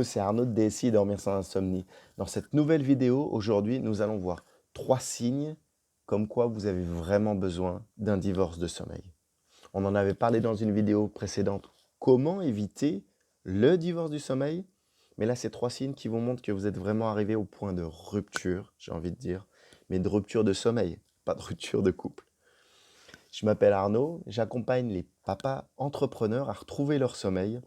C'est Arnaud de DSI Dormir sans insomnie. Dans cette nouvelle vidéo, aujourd'hui, nous allons voir 3 signes comme quoi vous avez vraiment besoin d'un divorce de sommeil. On en avait parlé dans une vidéo précédente, comment éviter le divorce du sommeil. Mais là, c'est 3 signes qui vous montrent que vous êtes vraiment arrivé au point de rupture, j'ai envie de dire, mais de rupture de sommeil, pas de rupture de couple. Je m'appelle Arnaud, j'accompagne les papas entrepreneurs à retrouver leur sommeil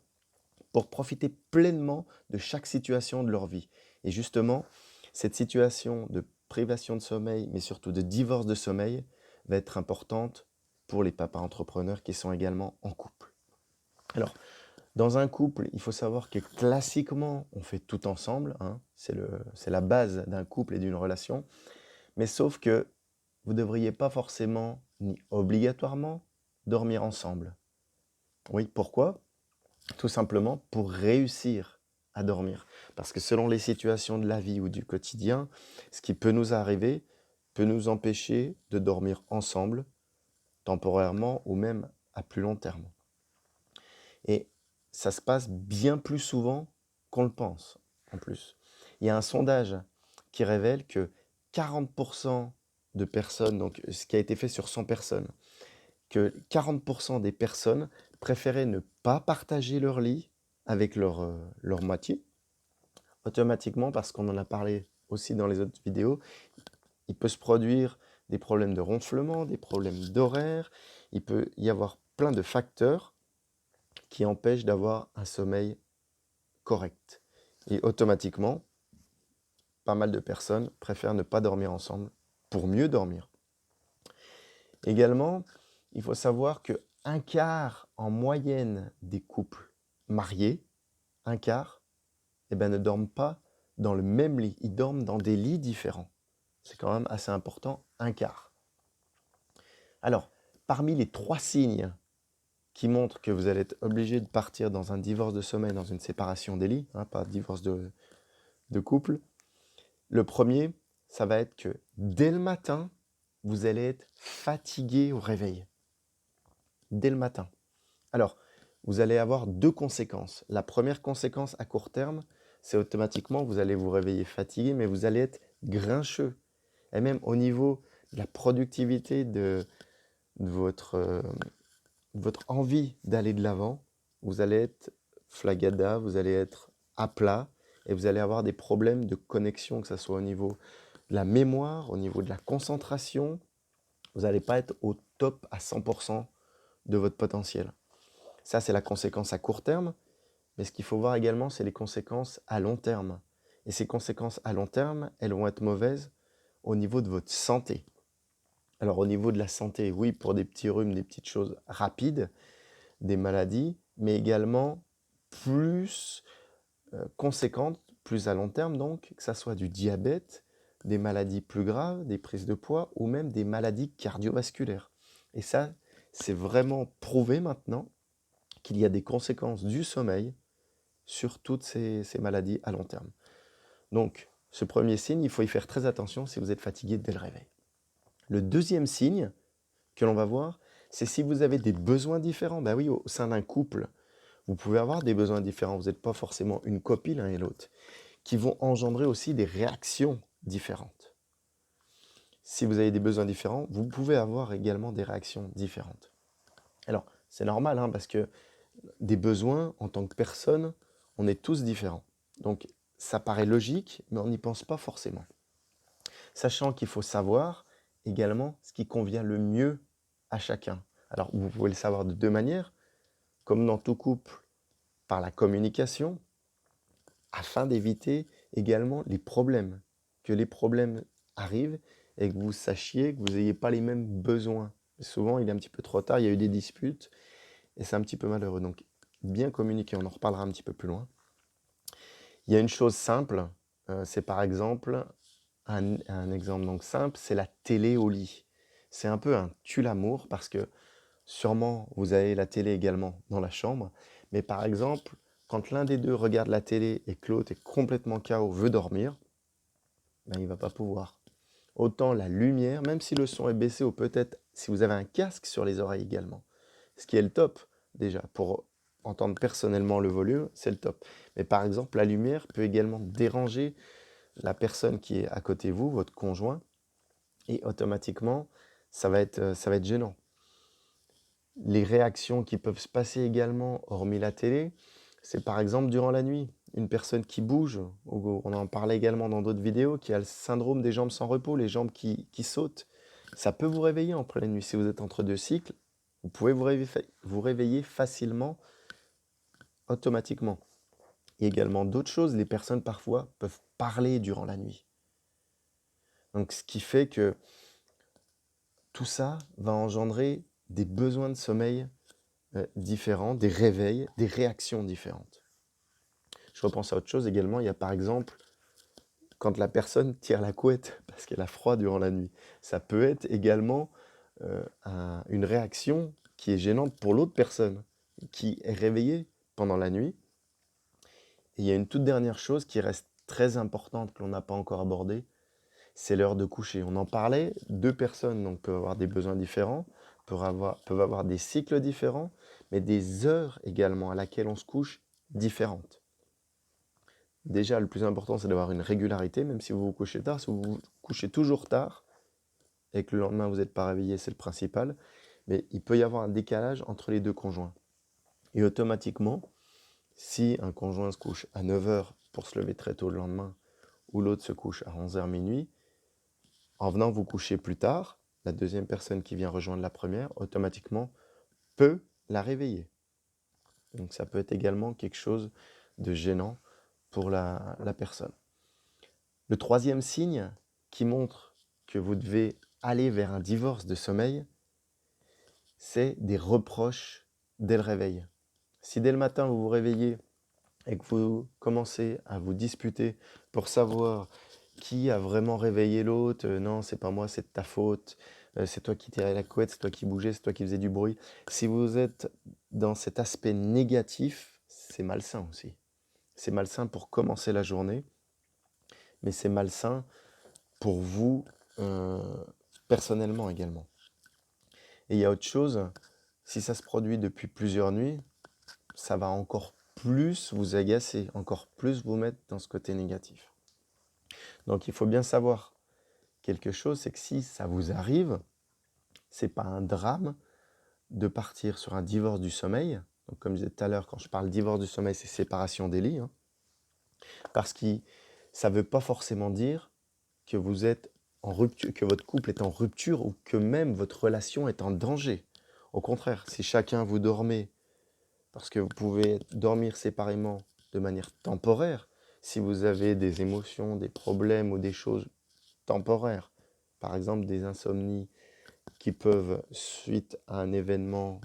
pour profiter pleinement de chaque situation de leur vie. Et justement, cette situation de privation de sommeil, mais surtout de divorce de sommeil, va être importante pour les papas entrepreneurs qui sont également en couple. Alors, dans un couple, il faut savoir que classiquement, on fait tout ensemble, hein, c'est la base d'un couple et d'une relation, mais sauf que vous ne devriez pas forcément, ni obligatoirement, dormir ensemble. Oui, pourquoi? Tout simplement pour réussir à dormir. Parce que selon les situations de la vie ou du quotidien, ce qui peut nous arriver peut nous empêcher de dormir ensemble, temporairement ou même à plus long terme. Et ça se passe bien plus souvent qu'on le pense, en plus. Il y a un sondage qui révèle que 40% de personnes, donc ce qui a été fait sur 100 personnes, que 40% des personnes préféraient ne pas partager leur lit avec leur moitié, automatiquement, parce qu'on en a parlé aussi dans les autres vidéos, il peut se produire des problèmes de ronflement, des problèmes d'horaire, il peut y avoir plein de facteurs qui empêchent d'avoir un sommeil correct. Et automatiquement, pas mal de personnes préfèrent ne pas dormir ensemble pour mieux dormir. Également, il faut savoir que un quart en moyenne des couples mariés, un quart, ne dorment pas dans le même lit. Ils dorment dans des lits différents. C'est quand même assez important, un quart. Alors, parmi les 3 signes qui montrent que vous allez être obligé de partir dans un divorce de sommeil, dans une séparation des lits, hein, pas divorce de couple, le premier, ça va être que dès le matin, vous allez être fatigué au réveil. Dès le matin. Alors, vous allez avoir 2 conséquences. La première conséquence à court terme, c'est automatiquement, vous allez vous réveiller fatigué, mais vous allez être grincheux. Et même au niveau de la productivité de votre envie d'aller de l'avant, vous allez être flagada, vous allez être à plat, et vous allez avoir des problèmes de connexion, que ce soit au niveau de la mémoire, au niveau de la concentration. Vous n'allez pas être au top à 100% de votre potentiel. Ça, c'est la conséquence à court terme. Mais ce qu'il faut voir également, c'est les conséquences à long terme. Et ces conséquences à long terme, elles vont être mauvaises au niveau de votre santé. Alors au niveau de la santé, oui, pour des petits rhumes, des petites choses rapides, des maladies, mais également plus conséquentes, plus à long terme donc, que ça soit du diabète, des maladies plus graves, des prises de poids ou même des maladies cardiovasculaires. Et ça, c'est vraiment prouvé maintenant qu'il y a des conséquences du sommeil sur toutes ces maladies à long terme. Donc, ce premier signe, il faut y faire très attention si vous êtes fatigué dès le réveil. Le deuxième signe que l'on va voir, c'est si vous avez des besoins différents. Ben oui, au sein d'un couple, vous pouvez avoir des besoins différents. Vous n'êtes pas forcément une copie l'un et l'autre, qui vont engendrer aussi des réactions différentes. Si vous avez des besoins différents, vous pouvez avoir également des réactions différentes. Alors, c'est normal, hein, parce que des besoins, en tant que personne, on est tous différents. Donc, ça paraît logique, mais on n'y pense pas forcément. Sachant qu'il faut savoir également ce qui convient le mieux à chacun. Alors, vous pouvez le savoir de 2 manières, comme dans tout couple, par la communication, afin d'éviter également les problèmes. Que les problèmes arrivent et que vous sachiez que vous n'ayez pas les mêmes besoins. Souvent, il est un petit peu trop tard, il y a eu des disputes, et c'est un petit peu malheureux. Donc, bien communiquer, on en reparlera un petit peu plus loin. Il y a une chose simple, c'est par exemple, un exemple donc simple, c'est la télé au lit. C'est un peu un tue-l'amour parce que sûrement vous avez la télé également dans la chambre, mais par exemple, quand l'un des deux regarde la télé et que l'autre est complètement KO, veut dormir, ben, il ne va pas pouvoir. Autant la lumière, même si le son est baissé ou peut-être si vous avez un casque sur les oreilles également, ce qui est le top déjà, pour entendre personnellement le volume, c'est le top. Mais par exemple, la lumière peut également déranger la personne qui est à côté de vous, votre conjoint, et automatiquement, ça va être gênant. Les réactions qui peuvent se passer également, hormis la télé, c'est par exemple durant la nuit, une personne qui bouge, on en parlait également dans d'autres vidéos, qui a le syndrome des jambes sans repos, les jambes qui sautent. Ça peut vous réveiller en pleine nuit. Si vous êtes entre deux cycles, vous pouvez vous réveiller facilement, automatiquement. Et également d'autres choses, les personnes parfois peuvent parler durant la nuit. Donc ce qui fait que tout ça va engendrer des besoins de sommeil différents, des réveils, des réactions différentes. Je repense à autre chose également, il y a par exemple quand la personne tire la couette parce qu'elle a froid durant la nuit. Ça peut être également une réaction qui est gênante pour l'autre personne qui est réveillée pendant la nuit. Et il y a une toute dernière chose qui reste très importante que l'on n'a pas encore abordée, c'est l'heure de coucher. On en parlait, deux personnes donc, peuvent avoir des besoins différents, peuvent avoir des cycles différents, mais des heures également à laquelle on se couche différentes. Déjà, le plus important, c'est d'avoir une régularité, même si vous vous couchez tard. Si vous vous couchez toujours tard et que le lendemain, vous n'êtes pas réveillé, c'est le principal. Mais il peut y avoir un décalage entre les deux conjoints. Et automatiquement, si un conjoint se couche à 9 heures pour se lever très tôt le lendemain, ou l'autre se couche à 11 heures minuit, en venant vous coucher plus tard, la deuxième personne qui vient rejoindre la première, automatiquement, peut la réveiller. Donc ça peut être également quelque chose de gênant pour la personne. Le troisième signe qui montre que vous devez aller vers un divorce de sommeil, c'est des reproches dès le réveil. Si dès le matin vous vous réveillez et que vous commencez à vous disputer pour savoir qui a vraiment réveillé l'autre, non, c'est pas moi, c'est de ta faute, c'est toi qui tirais la couette, c'est toi qui bougeais, c'est toi qui faisais du bruit. Si vous êtes dans cet aspect négatif, c'est malsain aussi. C'est malsain pour commencer la journée, mais c'est malsain pour vous personnellement également. Et il y a autre chose, si ça se produit depuis plusieurs nuits, ça va encore plus vous agacer, encore plus vous mettre dans ce côté négatif. Donc il faut bien savoir quelque chose, c'est que si ça vous arrive, c'est pas un drame de partir sur un divorce du sommeil. Donc comme je disais tout à l'heure, quand je parle divorce du sommeil, c'est séparation des lits, hein, parce que ça ne veut pas forcément dire que vous êtes en rupture, que votre couple est en rupture ou que même votre relation est en danger. Au contraire, si chacun vous dormez, parce que vous pouvez dormir séparément de manière temporaire, si vous avez des émotions, des problèmes ou des choses temporaires, par exemple des insomnies qui peuvent, suite à un événement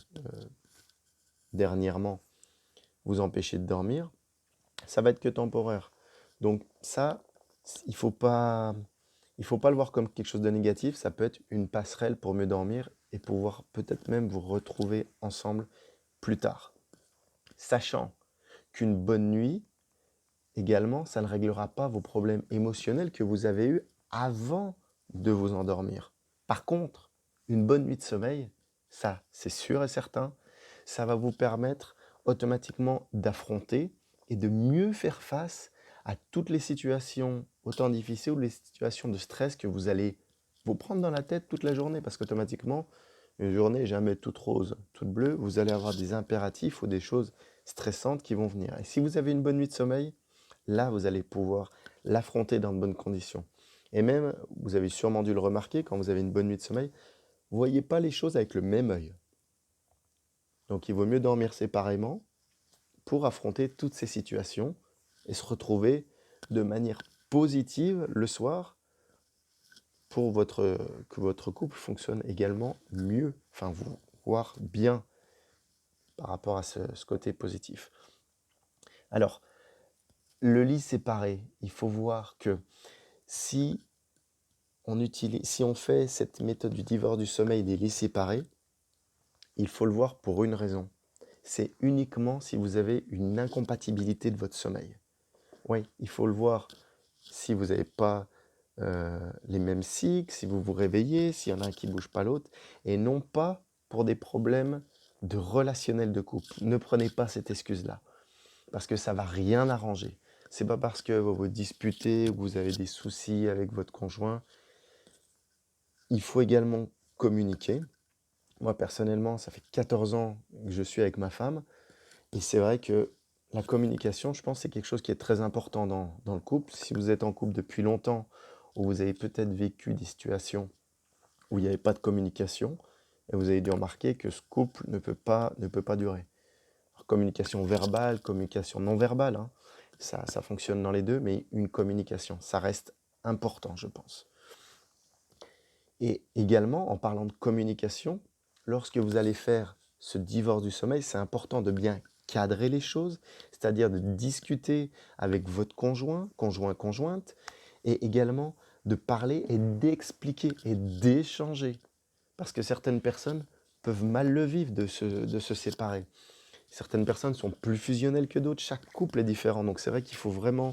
dernièrement, vous empêcher de dormir, ça va être que temporaire. Donc ça, il faut pas le voir comme quelque chose de négatif, ça peut être une passerelle pour mieux dormir et pouvoir peut-être même vous retrouver ensemble plus tard. Sachant qu'une bonne nuit, également, ça ne réglera pas vos problèmes émotionnels que vous avez eus avant de vous endormir. Par contre, une bonne nuit de sommeil, ça, c'est sûr et certain, ça va vous permettre automatiquement d'affronter et de mieux faire face à toutes les situations, autant difficiles ou les situations de stress que vous allez vous prendre dans la tête toute la journée, parce qu'automatiquement, une journée n'est jamais toute rose, toute bleue, vous allez avoir des impératifs ou des choses stressantes qui vont venir. Et si vous avez une bonne nuit de sommeil, là, vous allez pouvoir l'affronter dans de bonnes conditions. Et même, vous avez sûrement dû le remarquer, quand vous avez une bonne nuit de sommeil, vous ne voyez pas les choses avec le même œil. Donc il vaut mieux dormir séparément pour affronter toutes ces situations et se retrouver de manière positive le soir pour que votre couple fonctionne également mieux, enfin voire bien par rapport à ce côté positif. Alors, le lit séparé, il faut voir que si on fait cette méthode du divorce du sommeil des lits séparés, il faut le voir pour une raison. C'est uniquement si vous avez une incompatibilité de votre sommeil. Oui, il faut le voir si vous n'avez pas les mêmes cycles, si vous vous réveillez, s'il y en a un qui ne bouge pas l'autre, et non pas pour des problèmes de relationnel de couple. Ne prenez pas cette excuse-là. parce que ça va rien arranger. C'est pas parce que vous vous disputez ou que vous avez des soucis avec votre conjoint. Il faut également communiquer. Moi, personnellement, ça fait 14 ans que je suis avec ma femme. Et c'est vrai que la communication, je pense, c'est quelque chose qui est très important dans le couple. Si vous êtes en couple depuis longtemps, ou vous avez peut-être vécu des situations où il n'y avait pas de communication, et vous avez dû remarquer que ce couple ne peut pas durer. Alors, communication verbale, communication non verbale, hein, ça fonctionne dans les deux, mais une communication, ça reste important, je pense. Et également, en parlant de communication, lorsque vous allez faire ce divorce du sommeil, c'est important de bien cadrer les choses, c'est-à-dire de discuter avec votre conjoint, conjointe, et également de parler et d'expliquer et d'échanger. Parce que certaines personnes peuvent mal le vivre de se séparer. Certaines personnes sont plus fusionnelles que d'autres, chaque couple est différent. Donc c'est vrai qu'il faut vraiment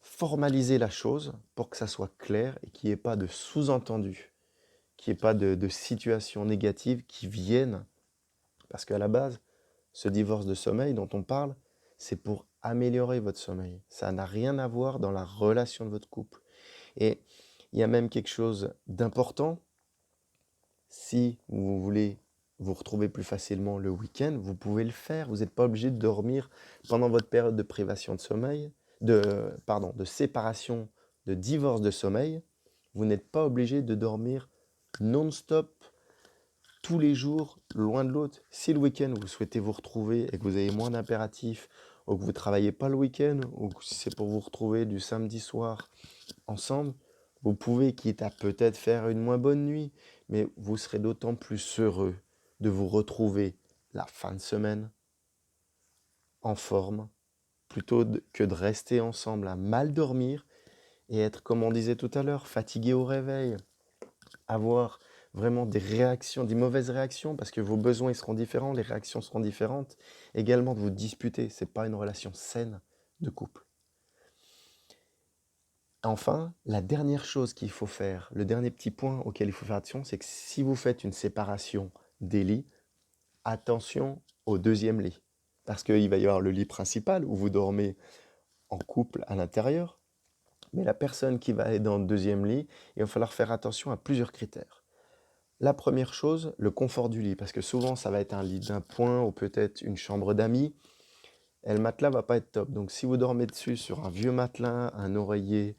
formaliser la chose pour que ça soit clair et qu'il n'y ait pas de sous-entendu, qu'il n'y ait pas de situations négatives qui viennent. Parce qu'à la base, ce divorce de sommeil dont on parle, c'est pour améliorer votre sommeil. Ça n'a rien à voir dans la relation de votre couple. Et il y a même quelque chose d'important. Si vous voulez vous retrouver plus facilement le week-end, vous pouvez le faire. Vous n'êtes pas obligé de dormir pendant votre période de privation de sommeil, de séparation, de divorce de sommeil. Vous n'êtes pas obligé de dormir non-stop tous les jours, loin de l'autre. Si le week-end, vous souhaitez vous retrouver et que vous avez moins d'impératifs, ou que vous ne travaillez pas le week-end, ou que si c'est pour vous retrouver du samedi soir ensemble, vous pouvez, quitte à peut-être faire une moins bonne nuit, mais vous serez d'autant plus heureux de vous retrouver la fin de semaine en forme, plutôt que de rester ensemble à mal dormir et être, comme on disait tout à l'heure, fatigué au réveil, avoir vraiment des réactions, des mauvaises réactions, parce que vos besoins ils seront différents, les réactions seront différentes. Également de vous disputer, c'est pas une relation saine de couple. Enfin, la dernière chose qu'il faut faire, le dernier petit point auquel il faut faire attention, c'est que si vous faites une séparation des lits, attention au deuxième lit. Parce qu'il va y avoir le lit principal où vous dormez en couple à l'intérieur, mais la personne qui va aller dans le deuxième lit, il va falloir faire attention à plusieurs critères. La première chose, le confort du lit, parce que souvent ça va être un lit d'un point ou peut-être une chambre d'amis, et le matelas va pas être top. Donc si vous dormez dessus sur un vieux matelas, un oreiller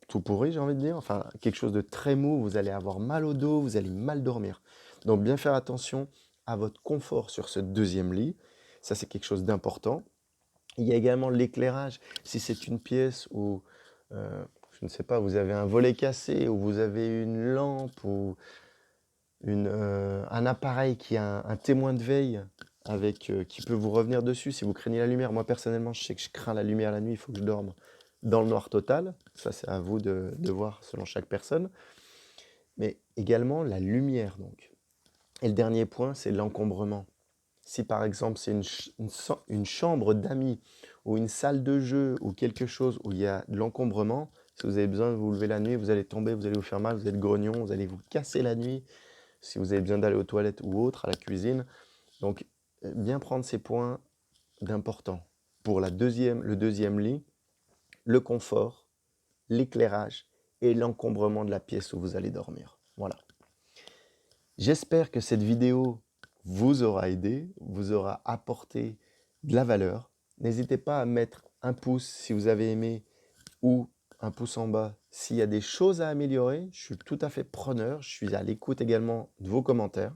tout pourri, j'ai envie de dire, enfin quelque chose de très mou, vous allez avoir mal au dos, vous allez mal dormir. Donc bien faire attention à votre confort sur ce deuxième lit, ça c'est quelque chose d'important. Il y a également l'éclairage, si c'est une pièce où, je ne sais pas, vous avez un volet cassé, ou vous avez une lampe, ou un appareil qui a un témoin de veille avec, qui peut vous revenir dessus si vous craignez la lumière. Moi personnellement, je sais que je crains la lumière la nuit, il faut que je dorme dans le noir total. Ça, c'est à vous de voir selon chaque personne. Mais également la lumière, donc. Et le dernier point, c'est l'encombrement. Si par exemple c'est une chambre d'amis ou une salle de jeu ou quelque chose où il y a de l'encombrement, si vous avez besoin de vous lever la nuit, vous allez tomber, vous allez vous faire mal, vous êtes grognon, vous allez vous casser la nuit, si vous avez besoin d'aller aux toilettes ou autre, à la cuisine. Donc, bien prendre ces points d'important pour le deuxième lit, le confort, l'éclairage et l'encombrement de la pièce où vous allez dormir. Voilà. J'espère que cette vidéo vous aura aidé, vous aura apporté de la valeur. N'hésitez pas à mettre un pouce si vous avez aimé ou un pouce en bas s'il y a des choses à améliorer. Je suis tout à fait preneur, je suis à l'écoute également de vos commentaires.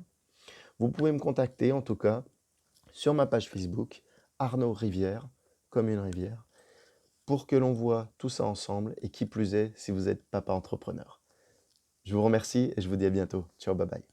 Vous pouvez me contacter en tout cas sur ma page Facebook, Arnaud Rivière, comme une rivière, pour que l'on voit tout ça ensemble et qui plus est si vous êtes papa entrepreneur. Je vous remercie et je vous dis à bientôt. Ciao, bye bye.